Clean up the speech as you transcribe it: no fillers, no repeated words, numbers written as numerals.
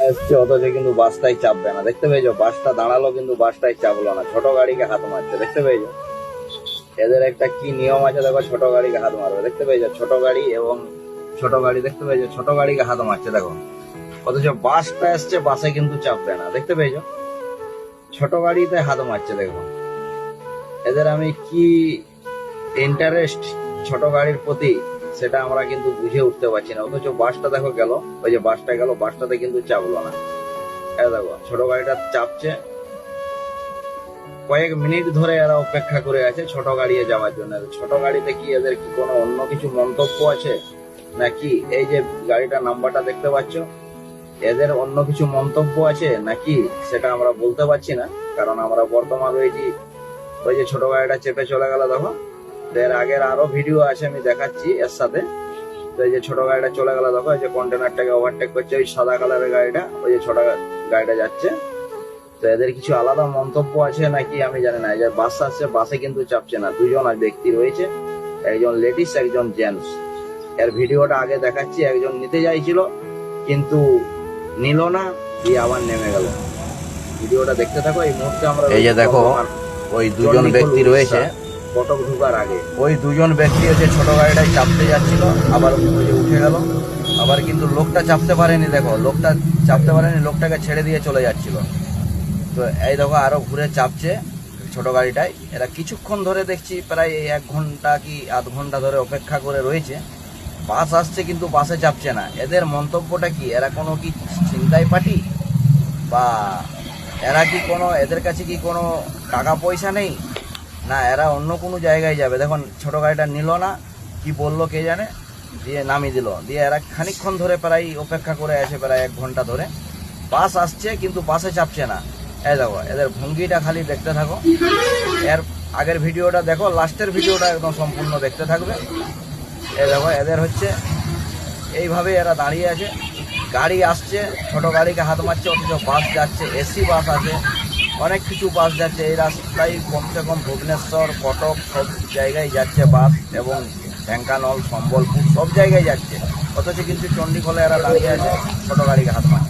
এসছে অথচ কিন্তু বাসটাই চাপবে না। দেখতে পেয়েছো, বাসটা দাঁড়ালো কিন্তু বাসটাই চাপলো না, ছোট গাড়িকে হাত মারছে। দেখতে পেয়েছো এদের একটা কি নিয়ম আছে দেখো, ছোট গাড়িকে হাত মারবে। দেখতে পেয়েছো ছোট গাড়ি এবং ছোট গাড়ি, দেখতে পেয়েছো ছোট গাড়িকে হাত মারছে দেখো, অথচ বাসটা এসছে বাসে কিন্তু চাপবে না। দেখতে পেয়েছো ছোট গাড়িতে হাত মারছে দেখো। এদের আমি কি ইন্টারেস্ট ছোট গাড়ির প্রতি সেটা আমরা কিন্তু বুঝে উঠতে পারছি না। অথচ বাসটা দেখো গেল, ওই যে বাসটা গেল, বাসটাতে কিন্তু চাপলো না। দেখো ছোট গাড়িটা চাপছে, কয়েক মিনিট ধরে এরা অপেক্ষা করে আছে ছোট গাড়ি যাওয়ার জন্য। ছোট গাড়িতে কি এদের কি কোনো অন্য কিছু মন্তব্য আছে নাকি? এই যে গাড়িটার নাম্বারটা দেখতে পাচ্ছ, এদের অন্য কিছু মন্তব্য আছে নাকি সেটা আমরা বলতে পারছি না, কারণ আমরা বর্তমান রয়েছি। ওই যে ছোট গাড়িটা চেপে চলে গেল দেখো, এর আগের আরো ভিডিও আছে আমি দেখাচ্ছি এর সাথে। তো এই যে ছোট গাড়িটা চলে গেল দেখো, এই যে কন্টেনারটাকে ওভারটেক করছে ওই সাদা কালারের গাড়িটা, ওই যে ছোট গাড়িটা যাচ্ছে। তো এদের কিছু আলাদা মন্তব্য আছে নাকি আমি জানি না। এই যে বাস আসছে, বাসে কিন্তু চাপছে না। দুজন ব্যক্তি রয়েছে, একজন লেডিস একজন জেন্টস। এর ভিডিওটা আগে দেখাচ্ছি, একজন নিতে চাইছিল কিন্তু নিল না, দিয়ে আবার নেমে গেল। ভিডিওটা দেখতে থাকো। এই মুহূর্তে আমরা এই যে দেখো ওই দুজন ব্যক্তি রয়েছে ফটক ঢুকার আগে, ওই দুজন ব্যক্তি হচ্ছে ছোট গাড়িটায় চাপতে যাচ্ছিল, আবার ওই যে উঠে গেল। আবার কিন্তু লোকটা চাপতে পারেনি, দেখো লোকটা চাপতে পারেনি, লোকটাকে ছেড়ে দিয়ে চলে যাচ্ছিল। তো এই দেখো আরো ঘুরে চাপছে ছোট গাড়িটায়। এরা কিছুক্ষণ ধরে দেখছি প্রায় 1 ঘন্টা কি আধ ঘন্টা ধরে অপেক্ষা করে রয়েছে। বাস আসছে কিন্তু বাসে চাপছে না। এদের মন্তব্যটা কি? এরা কোনো কি ছিনতাই পার্টি, বা এরা কি কোনো, এদের কাছে কি কোনো টাকা পয়সা নেই, না এরা অন্য কোনো জায়গায় যাবে? দেখুন ছোট গাড়িটা নিল না, কি বললো কে জানে, দিয়ে নামিয়ে দিল। দিয়ে এরা খানিকক্ষণ ধরে প্রায় অপেক্ষা করে আছে, প্রায় 1 ঘন্টা ধরে। বাস আসছে কিন্তু বাসে চাপছে না। এই দেখো এদের ভঙ্গিটা খালি দেখতে থাকো। এর আগের ভিডিওটা দেখো, লাস্টের ভিডিওটা একদম সম্পূর্ণ দেখতে থাকবে। এই দেখো এদের হচ্ছে এইভাবে এরা দাঁড়িয়ে আছে, গাড়ি আসছে ছোট গাড়িকে হাত মারছে, অথচ বাস যাচ্ছে, এসি বাস আছে, অনেক কিছু বাস যাচ্ছে। এই রাস্তায় কমসে কম ভুবনেশ্বর, কটক সব জায়গায় যাচ্ছে বাস, এবং ঢেঙ্কানাল, সম্বলপুর সব জায়গায় যাচ্ছে। অথচ কিন্তু চণ্ডীখোলে এরা দাঁড়িয়ে আছে, ছোট গাড়িকে হাত মারছে।